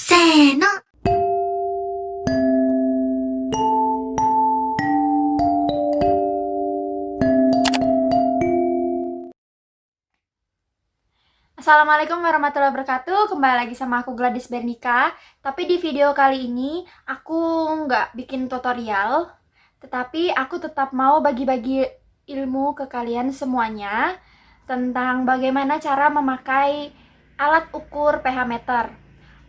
せーの。Assalamualaikum warahmatullahi wabarakatuh. Kembali lagi sama aku Gladys Bernika. Tapi di video kali ini aku nggak bikin tutorial, tetapi aku tetap mau bagi-bagi ilmu ke kalian semuanya tentang bagaimana cara memakai alat ukur pH meter.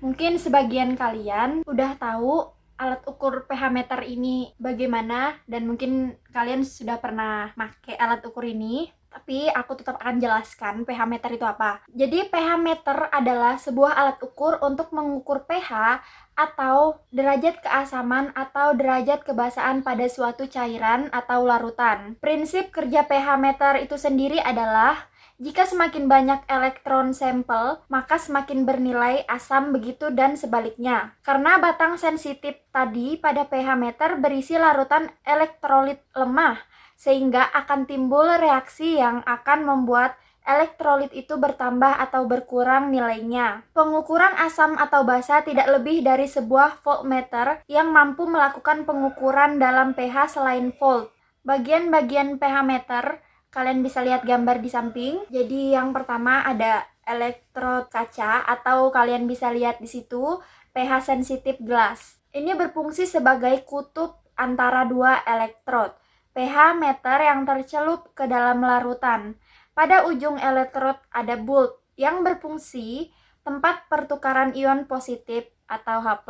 Mungkin sebagian kalian udah tahu alat ukur pH meter ini bagaimana, dan mungkin kalian sudah pernah pakai alat ukur ini, tapi aku tetap akan jelaskan pH meter itu apa. Jadi pH meter adalah sebuah alat ukur untuk mengukur pH atau derajat keasaman atau derajat kebasaan pada suatu cairan atau larutan. Prinsip kerja pH meter itu sendiri adalah jika semakin banyak elektron sampel, maka semakin bernilai asam, begitu dan sebaliknya. Karena batang sensitif tadi pada pH meter berisi larutan elektrolit lemah, sehingga akan timbul reaksi yang akan membuat elektrolit itu bertambah atau berkurang nilainya. Pengukuran asam atau basa tidak lebih dari sebuah voltmeter yang mampu melakukan pengukuran dalam pH selain volt. Bagian-bagian pH meter kalian bisa lihat gambar di samping. Jadi yang pertama ada elektrod kaca, atau kalian bisa lihat di situ pH sensitif glass. Ini berfungsi sebagai kutub antara dua elektrod pH meter yang tercelup ke dalam larutan. Pada ujung elektrod ada bulb yang berfungsi tempat pertukaran ion positif atau H+.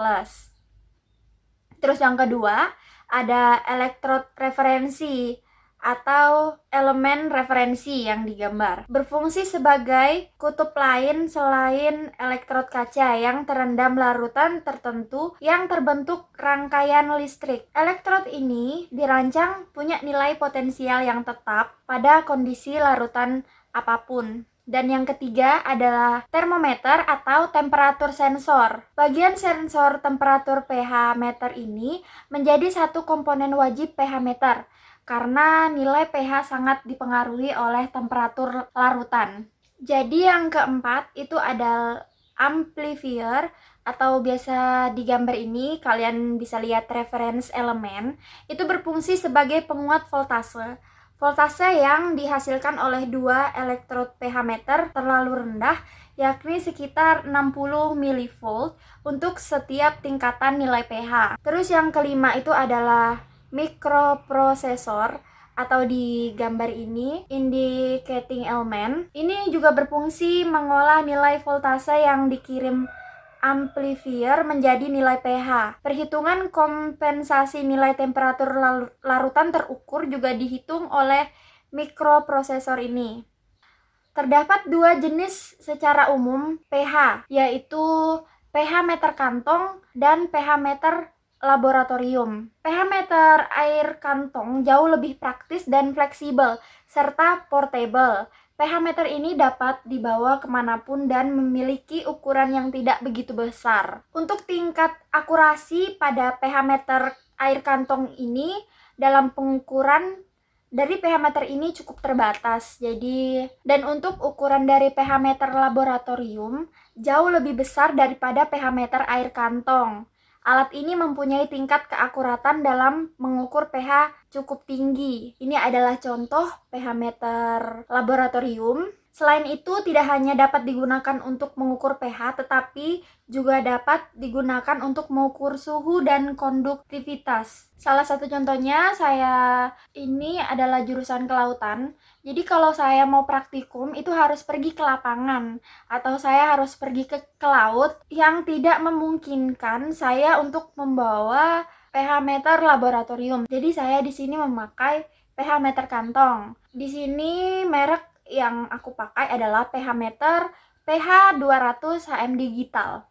Terus yang kedua ada elektrod referensi atau elemen referensi yang digambar. Berfungsi sebagai kutub lain selain elektrod kaca yang terendam larutan tertentu yang terbentuk rangkaian listrik. Elektrod ini dirancang punya nilai potensial yang tetap pada kondisi larutan apapun. Dan yang ketiga adalah termometer atau temperatur sensor. Bagian sensor temperatur pH meter ini menjadi satu komponen wajib pH meter, karena nilai pH sangat dipengaruhi oleh temperatur larutan. Jadi yang keempat itu ada amplifier, atau biasa di gambar ini kalian bisa lihat reference elemen. Itu berfungsi sebagai penguat voltase. Voltase yang dihasilkan oleh dua elektrod pH meter terlalu rendah, yakni sekitar 60 mV untuk setiap tingkatan nilai pH. Terus yang kelima itu adalah mikroprosesor, atau di gambar ini indicating element. Ini juga berfungsi mengolah nilai voltase yang dikirim amplifier menjadi nilai pH. Perhitungan kompensasi nilai temperatur larutan terukur juga dihitung oleh mikroprosesor ini. Terdapat dua jenis secara umum pH, yaitu pH meter kantong dan pH meter laboratorium. pH meter air kantong jauh lebih praktis dan fleksibel, serta portable. pH meter ini dapat dibawa kemanapun dan memiliki ukuran yang tidak begitu besar. Untuk tingkat akurasi pada pH meter air kantong ini dalam pengukuran dari pH meter ini cukup terbatas. Dan untuk ukuran dari pH meter laboratorium jauh lebih besar daripada pH meter air kantong. Alat ini mempunyai tingkat keakuratan dalam mengukur pH cukup tinggi. Ini adalah contoh pH meter laboratorium. Selain itu, tidak hanya dapat digunakan untuk mengukur pH, tetapi juga dapat digunakan untuk mengukur suhu dan konduktivitas. Salah satu contohnya, saya ini adalah jurusan kelautan. Jadi kalau saya mau praktikum, itu harus pergi ke lapangan, atau saya harus pergi ke laut yang tidak memungkinkan saya untuk membawa pH meter laboratorium. Jadi saya di sini memakai pH meter kantong. Di sini merek yang aku pakai adalah pH meter pH 200 HM digital.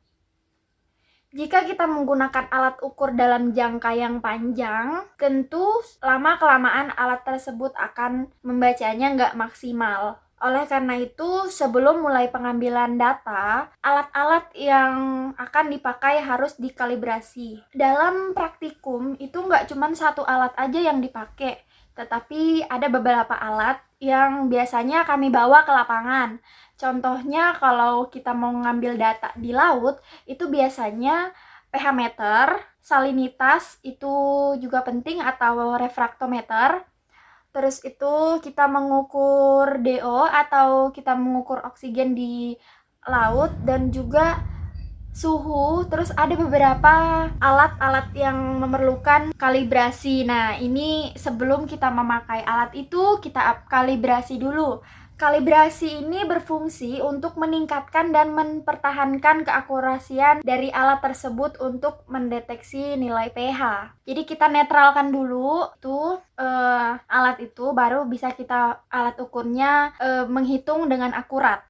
Jika kita menggunakan alat ukur dalam jangka yang panjang, tentu lama-kelamaan alat tersebut akan membacanya nggak maksimal. Oleh karena itu, sebelum mulai pengambilan data, alat-alat yang akan dipakai harus dikalibrasi. Dalam praktikum, itu nggak cuma satu alat aja yang dipakai, tetapi ada beberapa alat yang biasanya kami bawa ke lapangan. Contohnya kalau kita mau ngambil data di laut, itu biasanya pH meter, salinitas itu juga penting atau refraktometer. Terus itu kita mengukur DO atau kita mengukur oksigen di laut dan juga suhu. Terus ada beberapa alat-alat yang memerlukan kalibrasi. Nah, ini sebelum kita memakai alat itu kita kalibrasi dulu. Kalibrasi ini berfungsi untuk meningkatkan dan mempertahankan keakurasian dari alat tersebut untuk mendeteksi nilai pH. Jadi kita netralkan dulu tuh alat itu, baru bisa kita alat ukurnya menghitung dengan akurat.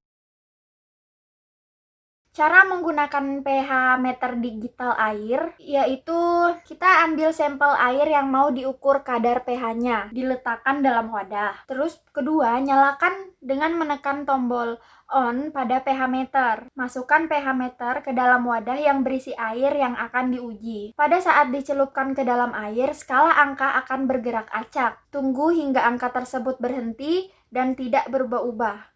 Cara menggunakan pH meter digital air, yaitu kita ambil sampel air yang mau diukur kadar pH-nya, diletakkan dalam wadah. Terus kedua, nyalakan dengan menekan tombol on pada pH meter. Masukkan pH meter ke dalam wadah yang berisi air yang akan diuji. Pada saat dicelupkan ke dalam air, skala angka akan bergerak acak. Tunggu hingga angka tersebut berhenti dan tidak berubah-ubah.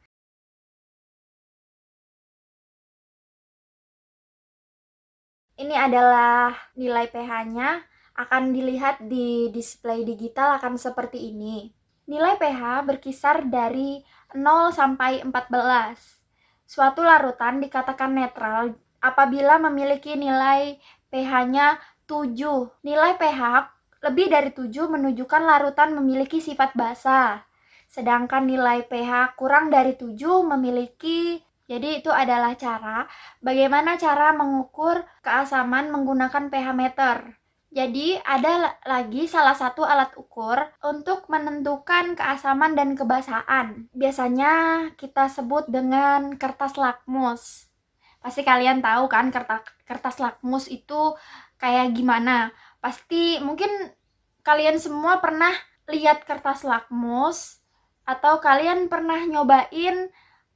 Ini adalah nilai pH-nya, akan dilihat di display digital akan seperti ini. Nilai pH berkisar dari 0 sampai 14. Suatu larutan dikatakan netral apabila memiliki nilai pH-nya 7. Nilai pH lebih dari 7 menunjukkan larutan memiliki sifat basa. Sedangkan nilai pH kurang dari 7 memiliki. Jadi itu adalah bagaimana cara mengukur keasaman menggunakan pH meter. Jadi ada lagi salah satu alat ukur untuk menentukan keasaman dan kebasahan. Biasanya kita sebut dengan kertas lakmus. Pasti kalian tahu kan kertas lakmus itu kayak gimana. Pasti mungkin kalian semua pernah lihat kertas lakmus atau kalian pernah nyobain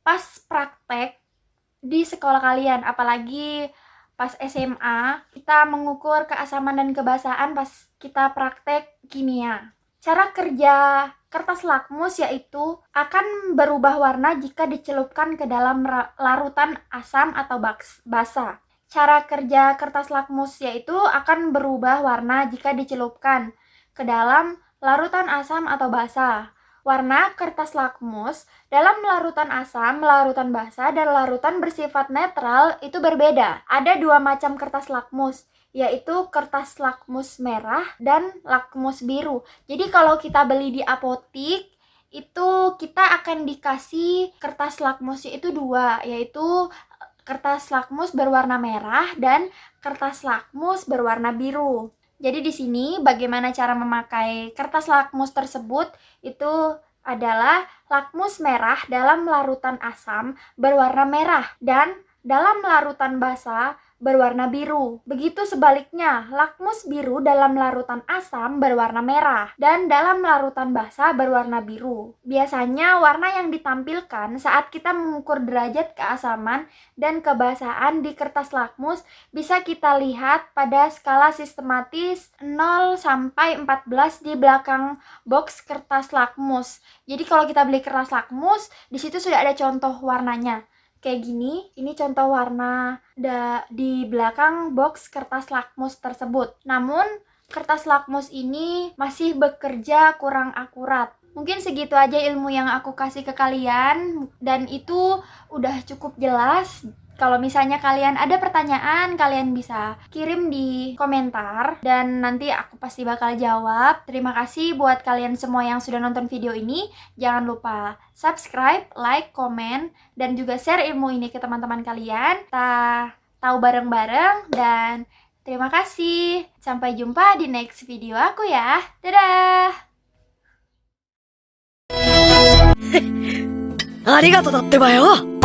pas praktek di sekolah kalian, apalagi pas SMA, kita mengukur keasaman dan kebasahan pas kita praktek kimia. Cara kerja kertas lakmus yaitu akan berubah warna jika dicelupkan ke dalam larutan asam atau basa. Cara kerja kertas lakmus yaitu akan berubah warna jika dicelupkan ke dalam larutan asam atau basa. Warna kertas lakmus dalam larutan asam, larutan basa, dan larutan bersifat netral itu berbeda. Ada dua macam kertas lakmus, yaitu kertas lakmus merah dan lakmus biru. Jadi kalau kita beli di apotik, itu kita akan dikasih kertas lakmusnya itu dua, yaitu kertas lakmus berwarna merah dan kertas lakmus berwarna biru. Jadi di sini bagaimana cara memakai kertas lakmus tersebut itu adalah lakmus merah dalam larutan asam berwarna merah dan dalam larutan basa berwarna biru. Begitu sebaliknya, lakmus biru dalam larutan asam berwarna merah dan dalam larutan basa berwarna biru. Biasanya warna yang ditampilkan saat kita mengukur derajat keasaman dan kebasahan di kertas lakmus bisa kita lihat pada skala sistematis 0 sampai 14 di belakang box kertas lakmus. Jadi kalau kita beli kertas lakmus, di situ sudah ada contoh warnanya. Kayak gini, ini contoh warna di belakang box kertas lakmus tersebut. Namun, kertas lakmus ini masih bekerja kurang akurat. Mungkin segitu aja ilmu yang aku kasih ke kalian, dan itu udah cukup jelas. Kalau misalnya kalian ada pertanyaan, kalian bisa kirim di komentar dan nanti aku pasti bakal jawab. Terima kasih buat kalian semua yang sudah nonton video ini. Jangan lupa subscribe, like, komen, dan juga share ilmu ini ke teman-teman kalian. Kita tahu bareng-bareng dan terima kasih. Sampai jumpa di next video aku ya. Dadah! ありがとうだってばよ。